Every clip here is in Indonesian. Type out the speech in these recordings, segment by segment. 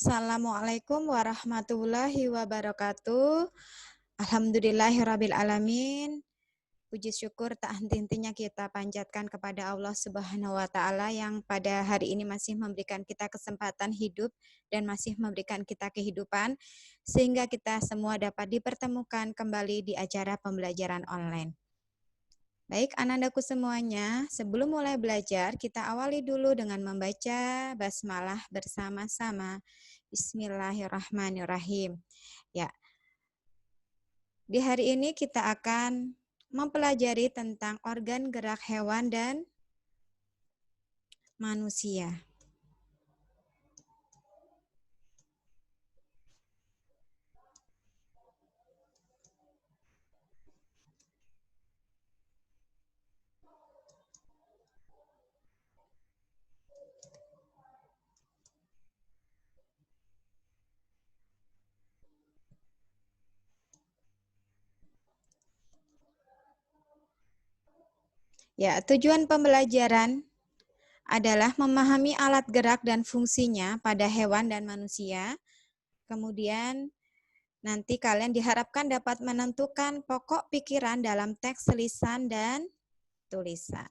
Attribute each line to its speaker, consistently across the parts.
Speaker 1: Assalamualaikum warahmatullahi wabarakatuh. Alhamdulillahirabbil alamin. Puji syukur tak henti-hentinya kita panjatkan kepada Allah Subhanahu wa taala yang pada hari ini masih memberikan kita kesempatan hidup dan masih memberikan kita kehidupan sehingga kita semua dapat dipertemukan kembali di acara pembelajaran online. Baik, anak-anakku semuanya, sebelum mulai belajar, kita awali dulu dengan membaca basmalah bersama-sama. Bismillahirrahmanirrahim. Ya, di hari ini kita akan mempelajari tentang organ gerak hewan dan manusia. Ya, tujuan pembelajaran adalah memahami alat gerak dan fungsinya pada hewan dan manusia. Kemudian nanti kalian diharapkan dapat menentukan pokok pikiran dalam teks lisan dan tulisan.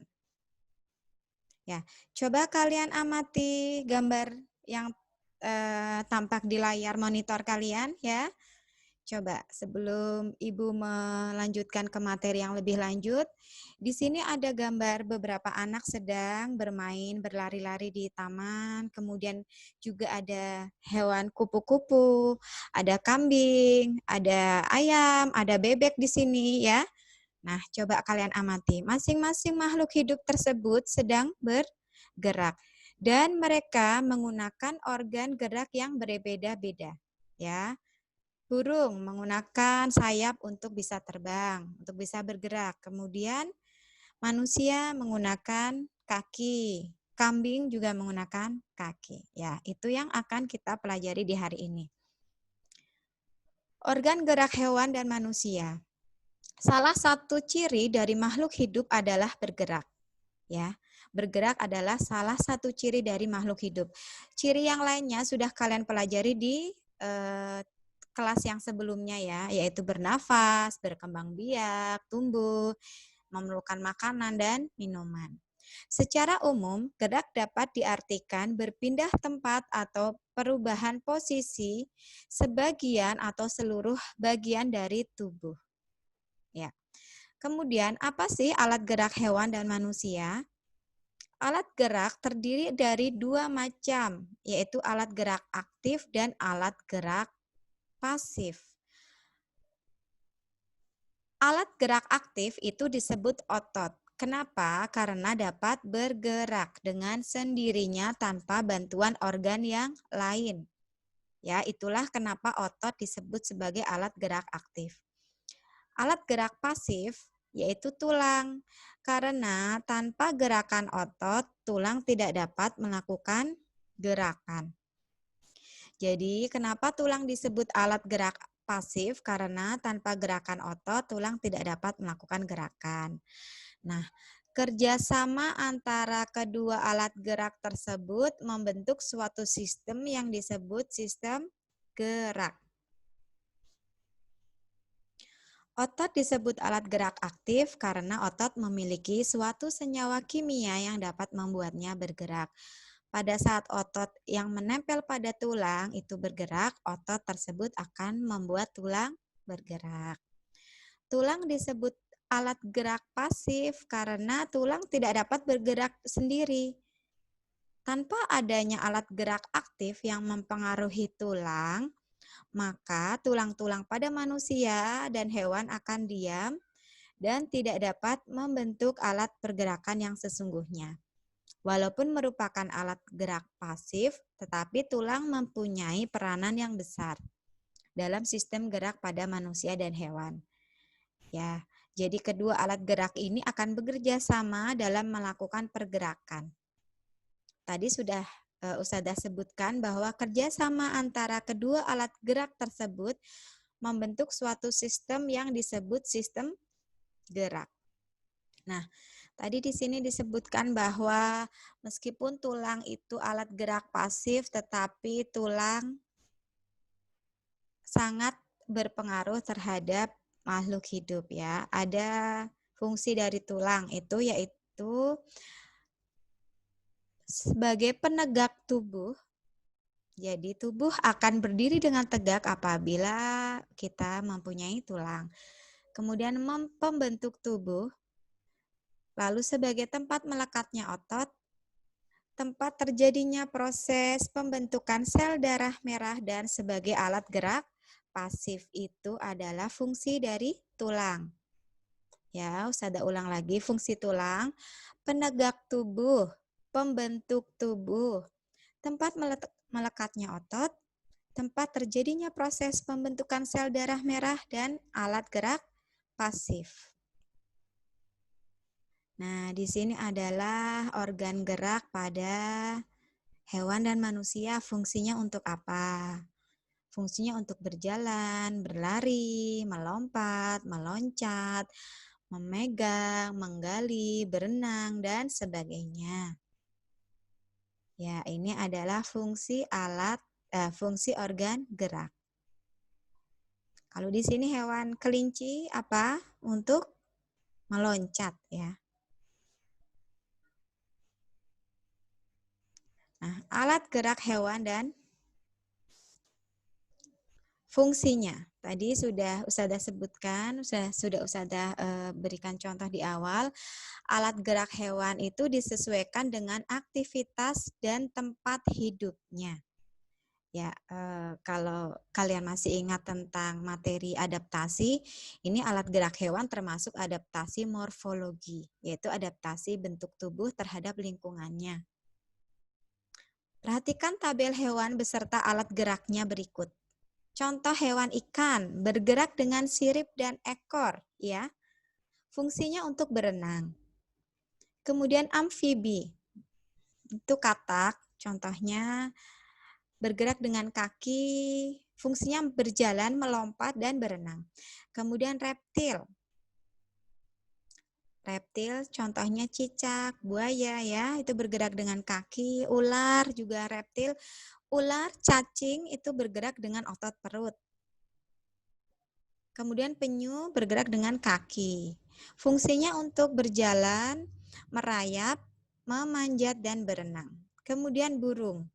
Speaker 1: Ya, coba kalian amati gambar yang tampak di layar monitor kalian ya. Coba sebelum Ibu melanjutkan ke materi yang lebih lanjut, di sini ada gambar beberapa anak sedang bermain, berlari-lari di taman, kemudian juga ada hewan kupu-kupu, ada kambing, ada ayam, ada bebek di sini ya. Nah, coba kalian amati, masing-masing makhluk hidup tersebut sedang bergerak dan mereka menggunakan organ gerak yang berbeda-beda ya. Burung menggunakan sayap untuk bisa terbang, untuk bisa bergerak. Kemudian manusia menggunakan kaki. Kambing juga menggunakan kaki. Ya, itu yang akan kita pelajari di hari ini. Organ gerak hewan dan manusia. Salah satu ciri dari makhluk hidup adalah bergerak. Ya, bergerak adalah salah satu ciri dari makhluk hidup. Ciri yang lainnya sudah kalian pelajari di kelas yang sebelumnya ya, yaitu bernafas, berkembang biak, tumbuh, memerlukan makanan dan minuman. Secara umum, gerak dapat diartikan berpindah tempat atau perubahan posisi sebagian atau seluruh bagian dari tubuh. Ya. Kemudian, apa sih alat gerak hewan dan manusia? Alat gerak terdiri dari dua macam, yaitu alat gerak aktif dan alat gerak pasif. Alat gerak aktif itu disebut otot. Kenapa? Karena dapat bergerak dengan sendirinya tanpa bantuan organ yang lain. Ya, itulah kenapa otot disebut sebagai alat gerak aktif. Alat gerak pasif yaitu tulang. Karena tanpa gerakan otot, tulang tidak dapat melakukan gerakan. Jadi, kenapa tulang disebut alat gerak pasif? Karena tanpa gerakan otot, tulang tidak dapat melakukan gerakan. Nah, kerjasama antara kedua alat gerak tersebut membentuk suatu sistem yang disebut sistem gerak. Otot disebut alat gerak aktif karena otot memiliki suatu senyawa kimia yang dapat membuatnya bergerak. Pada saat otot yang menempel pada tulang itu bergerak, otot tersebut akan membuat tulang bergerak. Tulang disebut alat gerak pasif karena tulang tidak dapat bergerak sendiri. Tanpa adanya alat gerak aktif yang mempengaruhi tulang, maka tulang-tulang pada manusia dan hewan akan diam dan tidak dapat membentuk alat pergerakan yang sesungguhnya. Walaupun merupakan alat gerak pasif, tetapi tulang mempunyai peranan yang besar dalam sistem gerak pada manusia dan hewan. Ya, jadi kedua alat gerak ini akan bekerja sama dalam melakukan pergerakan. Tadi sudah Ustadzah sebutkan bahwa kerjasama antara kedua alat gerak tersebut membentuk suatu sistem yang disebut sistem gerak. Nah, Tadi di sini disebutkan bahwa meskipun tulang itu alat gerak pasif, tetapi tulang sangat berpengaruh terhadap makhluk hidup ya. Ada fungsi dari tulang itu yaitu sebagai penegak tubuh. Jadi tubuh akan berdiri dengan tegak apabila kita mempunyai tulang. Kemudian pembentuk tubuh, lalu sebagai tempat melekatnya otot, tempat terjadinya proses pembentukan sel darah merah, dan sebagai alat gerak pasif itu adalah fungsi dari tulang. Ya, Ustazah ulang lagi, fungsi tulang, penegak tubuh, pembentuk tubuh, tempat melekatnya otot, tempat terjadinya proses pembentukan sel darah merah, dan alat gerak pasif. Nah, di sini adalah organ gerak pada hewan dan manusia. Fungsinya untuk apa? Fungsinya untuk berjalan, berlari, melompat, meloncat, memegang, menggali, berenang, dan sebagainya. Ya, ini adalah fungsi fungsi organ gerak. Kalau di sini hewan kelinci apa? Untuk meloncat ya. Nah, alat gerak hewan dan fungsinya. Tadi sudah Ustazah sebutkan, sudah Ustazah berikan contoh di awal. Alat gerak hewan itu disesuaikan dengan aktivitas dan tempat hidupnya. Ya, kalau kalian masih ingat tentang materi adaptasi, ini alat gerak hewan termasuk adaptasi morfologi, yaitu adaptasi bentuk tubuh terhadap lingkungannya. Perhatikan tabel hewan beserta alat geraknya berikut. Contoh hewan ikan bergerak dengan sirip dan ekor, ya. Fungsinya untuk berenang. Kemudian amfibi, itu katak, contohnya bergerak dengan kaki, fungsinya berjalan, melompat, dan berenang. Kemudian reptil. Reptil contohnya cicak, buaya ya, itu bergerak dengan kaki. Ular juga reptil. Ular, cacing itu bergerak dengan otot perut. Kemudian penyu bergerak dengan kaki. Fungsinya untuk berjalan, merayap, memanjat, dan berenang. Kemudian burung.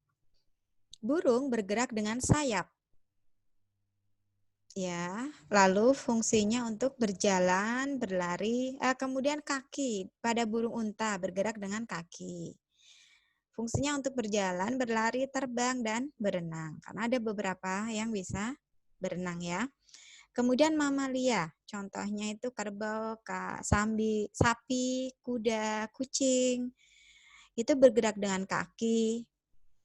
Speaker 1: Burung bergerak dengan sayap. Ya, lalu fungsinya untuk berjalan, berlari, kemudian kaki. Pada burung unta bergerak dengan kaki. Fungsinya untuk berjalan, berlari, terbang, dan berenang. Karena ada beberapa yang bisa berenang ya. Kemudian mamalia, contohnya itu kerbau, sapi, kuda, kucing. Itu bergerak dengan kaki.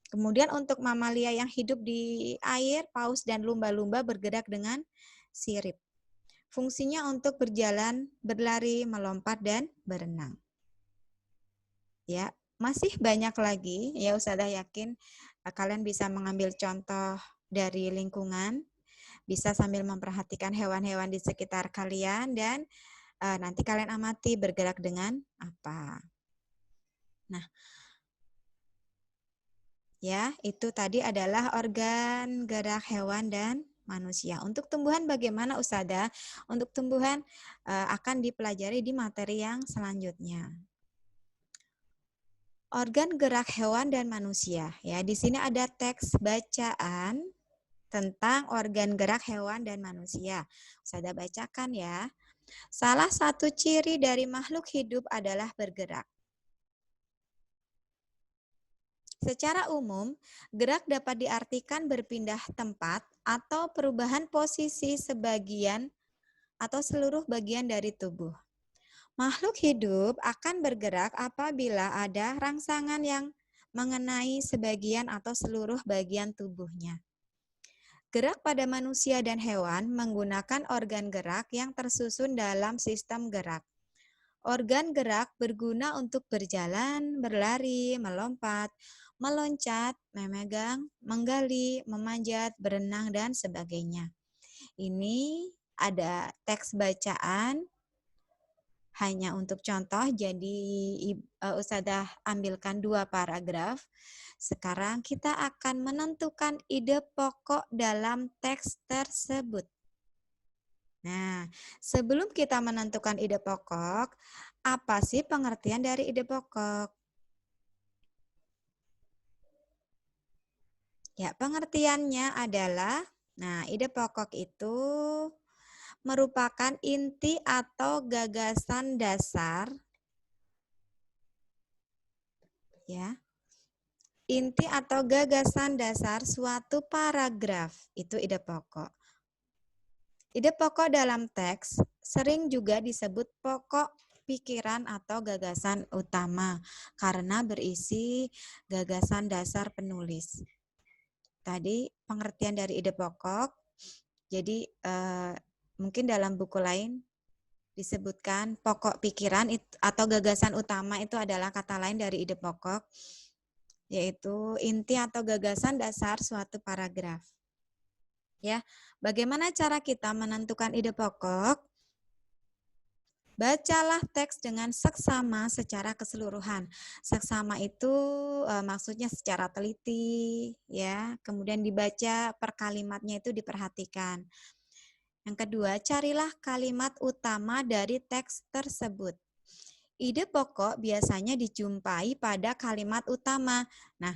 Speaker 1: Kemudian untuk mamalia yang hidup di air, paus dan lumba-lumba bergerak dengan sirip. Fungsinya untuk berjalan, berlari, melompat, dan berenang. Ya, masih banyak lagi. Ya, Ustazah yakin kalian bisa mengambil contoh dari lingkungan, bisa sambil memperhatikan hewan-hewan di sekitar kalian, dan nanti kalian amati bergerak dengan apa. Nah, ya, itu tadi adalah organ gerak hewan dan manusia. Untuk tumbuhan bagaimana Ustazah? Untuk tumbuhan akan dipelajari di materi yang selanjutnya. Organ gerak hewan dan manusia. Ya, di sini ada teks bacaan tentang organ gerak hewan dan manusia. Ustazah bacakan ya. Salah satu ciri dari makhluk hidup adalah bergerak. Secara umum, gerak dapat diartikan berpindah tempat atau perubahan posisi sebagian atau seluruh bagian dari tubuh. Makhluk hidup akan bergerak apabila ada rangsangan yang mengenai sebagian atau seluruh bagian tubuhnya. Gerak pada manusia dan hewan menggunakan organ gerak yang tersusun dalam sistem gerak. Organ gerak berguna untuk berjalan, berlari, melompat, meloncat, memegang, menggali, memanjat, berenang, dan sebagainya. Ini ada teks bacaan hanya untuk contoh, jadi Ustadzah ambilkan 2 paragraf. Sekarang kita akan menentukan ide pokok dalam teks tersebut. Nah, sebelum kita menentukan ide pokok, apa sih pengertian dari ide pokok? Ya, pengertiannya adalah, nah, ide pokok itu merupakan inti atau gagasan dasar, ya. Inti atau gagasan dasar suatu paragraf, itu ide pokok. Ide pokok dalam teks sering juga disebut pokok pikiran atau gagasan utama karena berisi gagasan dasar penulis. Tadi pengertian dari ide pokok, jadi mungkin dalam buku lain disebutkan pokok pikiran atau gagasan utama itu adalah kata lain dari ide pokok, yaitu inti atau gagasan dasar suatu paragraf. Ya, bagaimana cara kita menentukan ide pokok? Bacalah teks dengan seksama secara keseluruhan. Seksama itu maksudnya secara teliti, ya. Kemudian dibaca per kalimatnya itu diperhatikan. Yang kedua, carilah kalimat utama dari teks tersebut. Ide pokok biasanya dijumpai pada kalimat utama. Nah,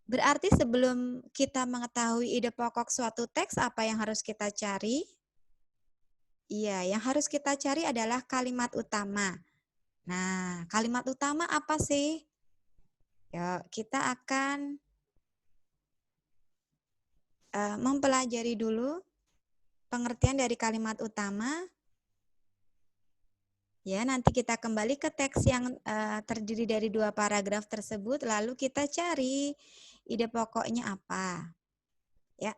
Speaker 1: berarti sebelum kita mengetahui ide pokok suatu teks, apa yang harus kita cari? Iya, yang harus kita cari adalah kalimat utama. Nah, kalimat utama apa sih? Ya, kita akan mempelajari dulu pengertian dari kalimat utama. Ya, nanti kita kembali ke teks yang terdiri dari 2 paragraf tersebut, lalu kita cari ide pokoknya apa. Ya.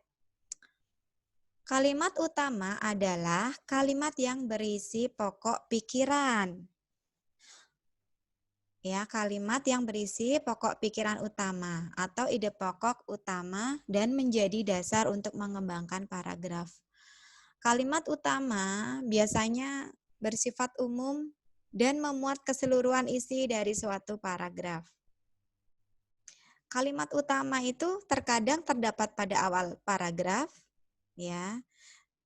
Speaker 1: Kalimat utama adalah kalimat yang berisi pokok pikiran. Ya, kalimat yang berisi pokok pikiran utama atau ide pokok utama dan menjadi dasar untuk mengembangkan paragraf. Kalimat utama biasanya bersifat umum dan memuat keseluruhan isi dari suatu paragraf. Kalimat utama itu terkadang terdapat pada awal paragraf, ya,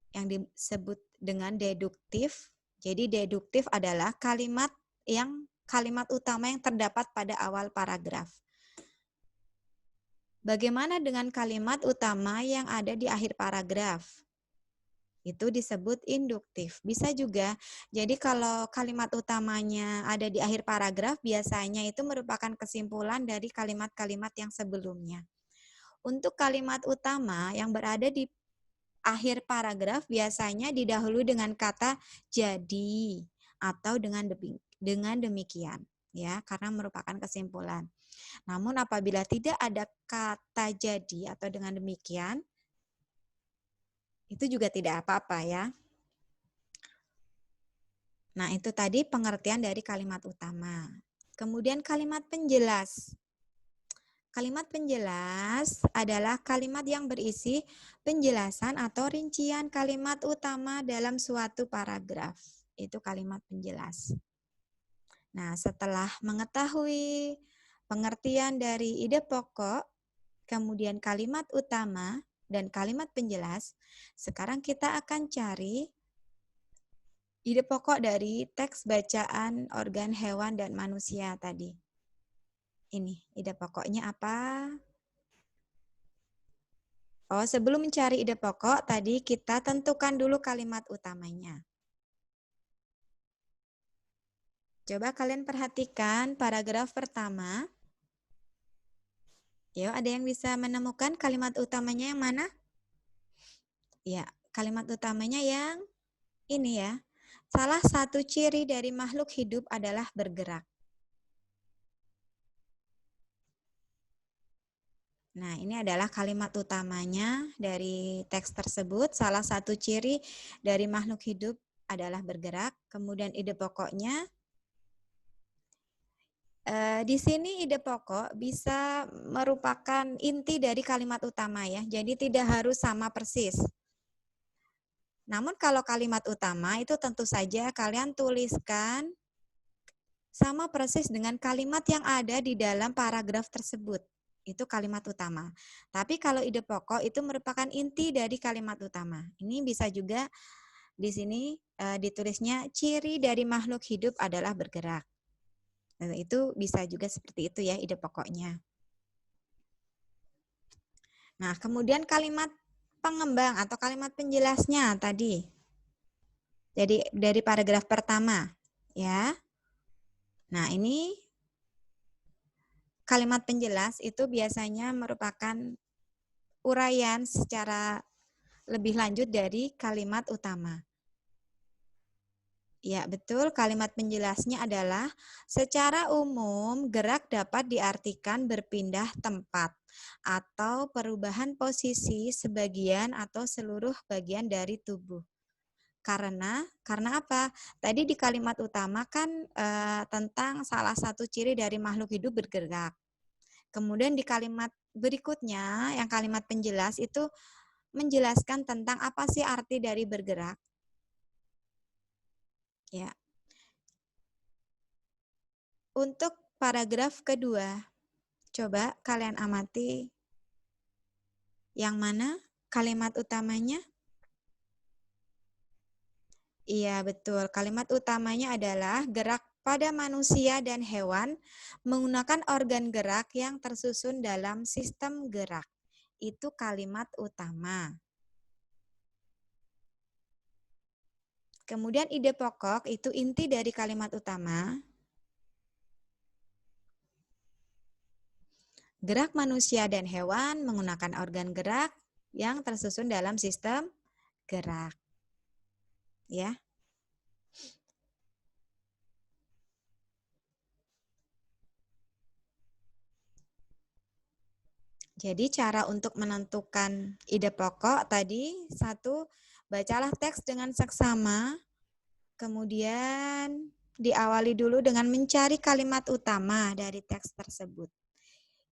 Speaker 1: yang disebut dengan deduktif. Jadi deduktif adalah kalimat utama yang terdapat pada awal paragraf. Bagaimana dengan kalimat utama yang ada di akhir paragraf? Itu disebut induktif. Bisa juga, jadi kalau kalimat utamanya ada di akhir paragraf, biasanya itu merupakan kesimpulan dari kalimat-kalimat yang sebelumnya. Untuk kalimat utama yang berada di akhir paragraf biasanya didahului dengan kata jadi atau dengan demikian, ya, karena merupakan kesimpulan. Namun apabila tidak ada kata jadi atau dengan demikian, itu juga tidak apa-apa, ya. Nah, itu tadi pengertian dari kalimat utama. Kemudian kalimat penjelas. Kalimat penjelas adalah kalimat yang berisi penjelasan atau rincian kalimat utama dalam suatu paragraf. Itu kalimat penjelas. Nah, setelah mengetahui pengertian dari ide pokok, kemudian kalimat utama, dan kalimat penjelas, sekarang kita akan cari ide pokok dari teks bacaan organ hewan dan manusia tadi. Ini, ide pokoknya apa? Oh, sebelum mencari ide pokok, tadi kita tentukan dulu kalimat utamanya. Coba kalian perhatikan paragraf pertama. Yuk, ada yang bisa menemukan kalimat utamanya yang mana? Ya, kalimat utamanya yang ini ya. Salah satu ciri dari makhluk hidup adalah bergerak. Nah, ini adalah kalimat utamanya dari teks tersebut. Salah satu ciri dari makhluk hidup adalah bergerak. Kemudian ide pokoknya. Di sini ide pokok bisa merupakan inti dari kalimat utama ya. Jadi tidak harus sama persis. Namun kalau kalimat utama itu tentu saja kalian tuliskan sama persis dengan kalimat yang ada di dalam paragraf tersebut. Itu kalimat utama. Tapi kalau ide pokok itu merupakan inti dari kalimat utama. Ini bisa juga di sini ditulisnya ciri dari makhluk hidup adalah bergerak. Nah, itu bisa juga seperti itu ya ide pokoknya. Nah, kemudian kalimat pengembang atau kalimat penjelasnya tadi. Jadi dari paragraf pertama, ya. Nah, ini kalimat penjelas itu biasanya merupakan uraian secara lebih lanjut dari kalimat utama. Ya, betul. Kalimat penjelasnya adalah secara umum gerak dapat diartikan berpindah tempat atau perubahan posisi sebagian atau seluruh bagian dari tubuh. Karena apa? Tadi di kalimat utama kan tentang salah satu ciri dari makhluk hidup bergerak. Kemudian di kalimat berikutnya, yang kalimat penjelas itu menjelaskan tentang apa sih arti dari bergerak. Ya. Untuk paragraf kedua, coba kalian amati yang mana kalimat utamanya? Iya, betul. Kalimat utamanya adalah gerak pada manusia dan hewan menggunakan organ gerak yang tersusun dalam sistem gerak. Itu kalimat utama. Kemudian ide pokok itu inti dari kalimat utama. Gerak manusia dan hewan menggunakan organ gerak yang tersusun dalam sistem gerak. Ya. Jadi cara untuk menentukan ide pokok tadi, satu, bacalah teks dengan seksama, kemudian diawali dulu dengan mencari kalimat utama dari teks tersebut.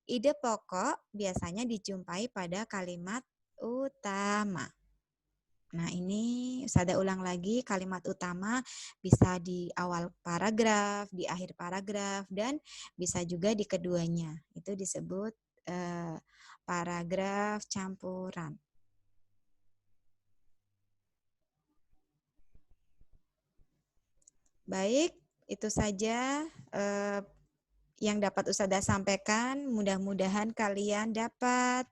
Speaker 1: Ide pokok biasanya dijumpai pada kalimat utama. Nah, ini Ustazah ulang lagi, kalimat utama bisa di awal paragraf, di akhir paragraf, dan bisa juga di keduanya. Itu disebut paragraf campuran. Baik, itu saja yang dapat Ustazah sampaikan. Mudah-mudahan kalian dapat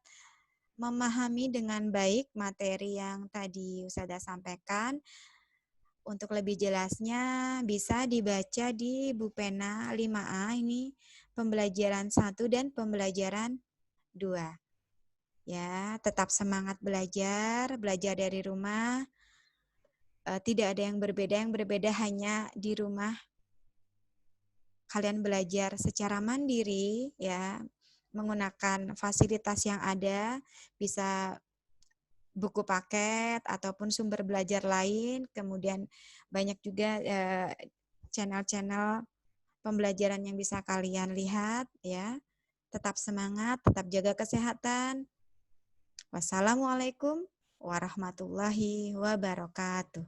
Speaker 1: memahami dengan baik materi yang tadi Ustazah sampaikan. Untuk lebih jelasnya bisa dibaca di Bupena 5A, ini pembelajaran 1 dan pembelajaran 2. Ya, tetap semangat belajar dari rumah. Tidak ada yang berbeda hanya di rumah. Kalian belajar secara mandiri ya, menggunakan fasilitas yang ada, bisa buku paket ataupun sumber belajar lain, kemudian banyak juga channel-channel pembelajaran yang bisa kalian lihat ya. Tetap semangat, tetap jaga kesehatan. Wassalamualaikum warahmatullahi wabarakatuh.